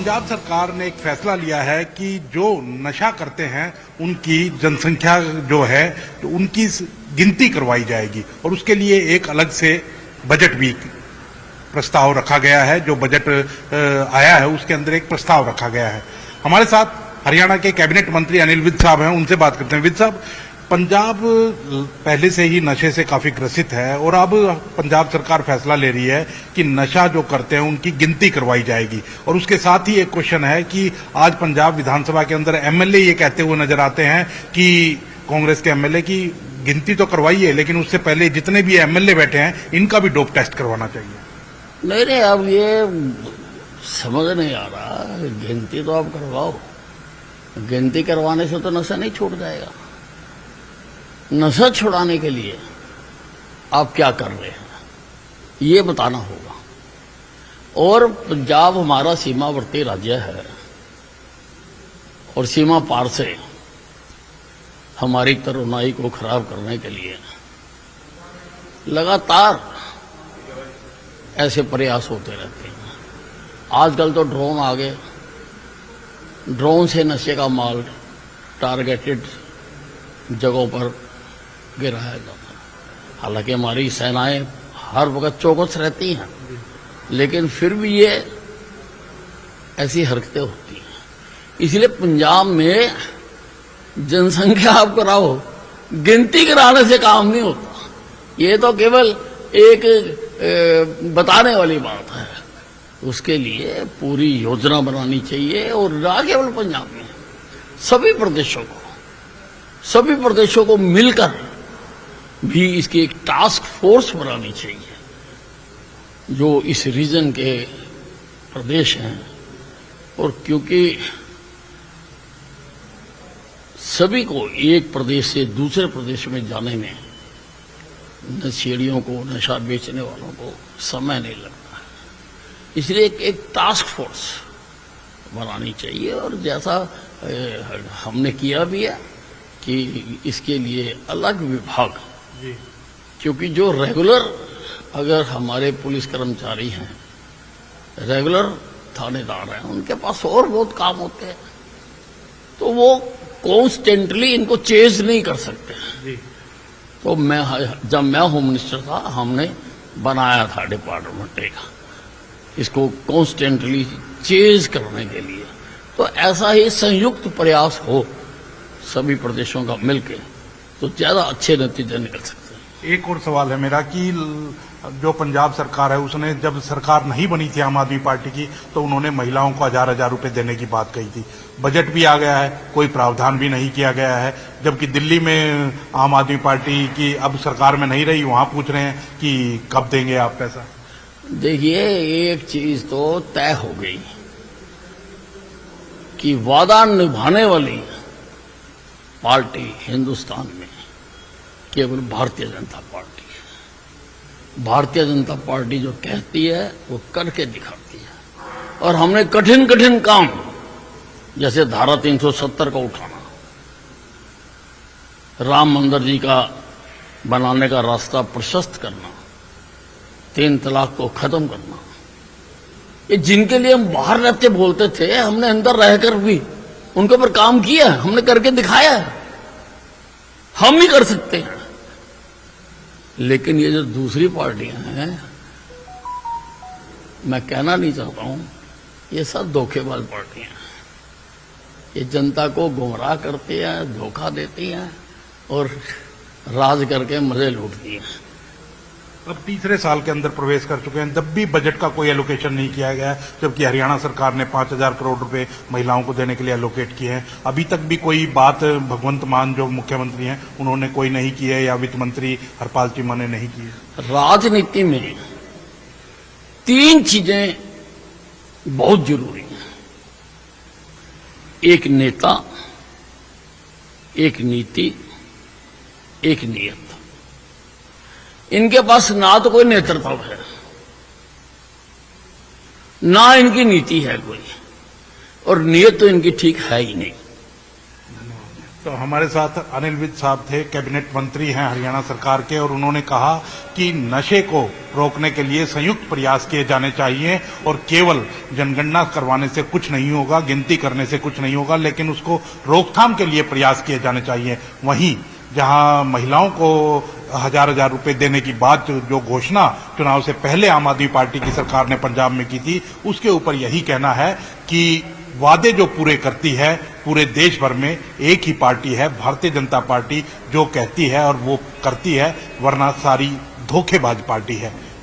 पंजाब सरकार ने एक फैसला लिया है कि जो नशा करते हैं उनकी जनसंख्या जो है तो उनकी गिनती करवाई जाएगी और उसके लिए एक अलग से बजट भी प्रस्ताव रखा गया है। जो बजट आया है उसके अंदर एक प्रस्ताव रखा गया है। हमारे साथ हरियाणा के कैबिनेट मंत्री अनिल विज साहब हैं, उनसे बात करते हैं। विज साहब, पंजाब पहले से ही नशे से काफी ग्रसित है और अब पंजाब सरकार फैसला ले रही है कि नशा जो करते हैं उनकी गिनती करवाई जाएगी और उसके साथ ही एक क्वेश्चन है कि आज पंजाब विधानसभा के अंदर एमएलए ये कहते हुए नजर आते हैं कि कांग्रेस के एमएलए की गिनती तो करवाइए लेकिन उससे पहले जितने भी एमएलए बैठे हैं इनका भी डोप टेस्ट करवाना चाहिए। नहीं, अब ये समझ नहीं आ रहा। गिनती तो आप करवाओ, गिनती करवाने से तो नशा नहीं छूट जाएगा। नशा छुड़ाने के लिए आप क्या कर रहे हैं ये बताना होगा। और पंजाब हमारा सीमावर्ती राज्य है और सीमा पार से हमारी तरुणाई को खराब करने के लिए लगातार ऐसे प्रयास होते रहते हैं। आजकल तो ड्रोन आ गए, ड्रोन से नशे का माल टारगेटेड जगहों पर गिराया जाता है। हालांकि हमारी सेनाएं हर वक्त चौकस रहती हैं, लेकिन फिर भी ये ऐसी हरकतें होती हैं। इसलिए पंजाब में जनसंख्या आप कराओ, गिनती कराने से काम नहीं होता। ये तो केवल एक बताने वाली बात है। उसके लिए पूरी योजना बनानी चाहिए और ना केवल पंजाब में, सभी प्रदेशों को मिलकर भी इसकी एक टास्क फोर्स बनानी चाहिए जो इस रीजन के प्रदेश हैं। और क्योंकि सभी को एक प्रदेश से दूसरे प्रदेश में जाने में नशेड़ियों को, नशा बेचने वालों को समय नहीं लगता है, इसलिए एक टास्क फोर्स बनानी चाहिए। और जैसा हमने किया भी है कि इसके लिए अलग विभाग, क्योंकि जो रेगुलर अगर हमारे पुलिस कर्मचारी हैं, रेगुलर थानेदार हैं, उनके पास और बहुत काम होते हैं, तो वो कॉन्स्टेंटली इनको चेज नहीं कर सकते। तो जब मैं होम मिनिस्टर था, हमने बनाया था डिपार्टमेंट का इसको कॉन्स्टेंटली चेज करने के लिए। तो ऐसा ही संयुक्त प्रयास हो सभी प्रदेशों का मिलके, तो ज्यादा अच्छे नतीजे निकल सकते हैं। एक और सवाल है मेरा कि जो पंजाब सरकार है उसने जब सरकार नहीं बनी थी आम आदमी पार्टी की तो उन्होंने महिलाओं को 1000 रुपए देने की बात कही थी। बजट भी आ गया है, कोई प्रावधान भी नहीं किया गया है, जबकि दिल्ली में आम आदमी पार्टी की अब सरकार में नहीं रही, वहां पूछ रहे हैं कि कब देंगे आप पैसा। देखिए, एक चीज तो तय हो गई कि वादा निभाने वाली पार्टी हिंदुस्तान में केवल भारतीय जनता पार्टी है। भारतीय जनता पार्टी जो कहती है वो करके दिखाती है। और हमने कठिन कठिन काम, जैसे धारा 370 का उठाना, राम मंदिर जी का बनाने का रास्ता प्रशस्त करना, 3 तलाक को खत्म करना, ये जिनके लिए हम बाहर रहते बोलते थे, हमने अंदर रहकर भी उनके ऊपर काम किया, हमने करके दिखाया है। हम ही कर सकते हैं। लेकिन ये जो दूसरी पार्टियां हैं, मैं कहना नहीं चाहता हूं, ये सब धोखेबाज पार्टियां हैं। ये जनता को गुमराह करती हैं, धोखा देती हैं और राज करके मजे लूटती हैं। अब तीसरे साल के अंदर प्रवेश कर चुके हैं, जब भी बजट का कोई एलोकेशन नहीं किया गया है, जबकि हरियाणा सरकार ने 5000 करोड़ रुपए महिलाओं को देने के लिए एलोकेट किए हैं। अभी तक भी कोई बात भगवंत मान जो मुख्यमंत्री हैं उन्होंने कोई नहीं की है या वित्त मंत्री हरपाल चीमा ने नहीं की है। राजनीति में 3 चीजें बहुत जरूरी हैं, एक नेता, एक नीति, एक नियत। इनके पास ना तो कोई नेतृत्व है, ना इनकी नीति है कोई, और नियत तो इनकी ठीक है ही नहीं। तो हमारे साथ अनिल विज साहब थे, कैबिनेट मंत्री हैं हरियाणा सरकार के, और उन्होंने कहा कि नशे को रोकने के लिए संयुक्त प्रयास किए जाने चाहिए और केवल जनगणना करवाने से कुछ नहीं होगा, गिनती करने से कुछ नहीं होगा, लेकिन उसको रोकथाम के लिए प्रयास किए जाने चाहिए। वहीं जहां महिलाओं को हजार रुपए देने की बात जो घोषणा चुनाव से पहले आम आदमी पार्टी की सरकार ने पंजाब में की थी, उसके ऊपर यही कहना है कि वादे जो पूरे करती है पूरे देश भर में एक ही पार्टी है, भारतीय जनता पार्टी, जो कहती है और वो करती है, वरना सारी धोखेबाज पार्टी है।